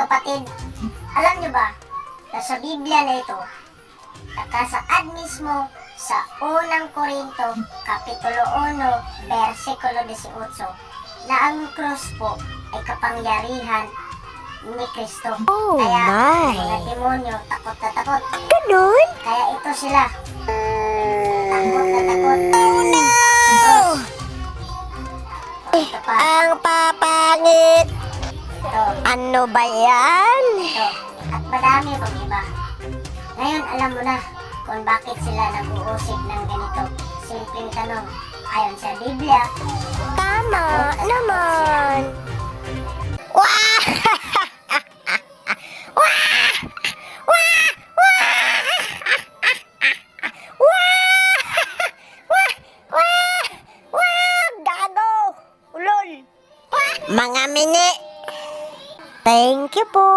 kapatid, alam nyo ba na sa Biblia na ito, nakasaad mismo sa unang Korinto, Kapitulo 1, versikulo 18, na ang krus po ay kapangyarihan ni Kristo. Oh Kaya my! mga demonyo, takot na takot. Ganun? Kaya ito sila, takot na takot. Oh no! Ito pa, Ang papangit! ito, Ano ba yan? ito. At madami pang iba. Ngayon alam mo na kung bakit sila nag-uusig ng ganito. Simpleng tanong, ayon sa Biblia, Tama naman! Wah! Wah! Wah! Wah! Wah! Wah! Wah! Wah! Gago! Ulol! Mga mini! Thank you po!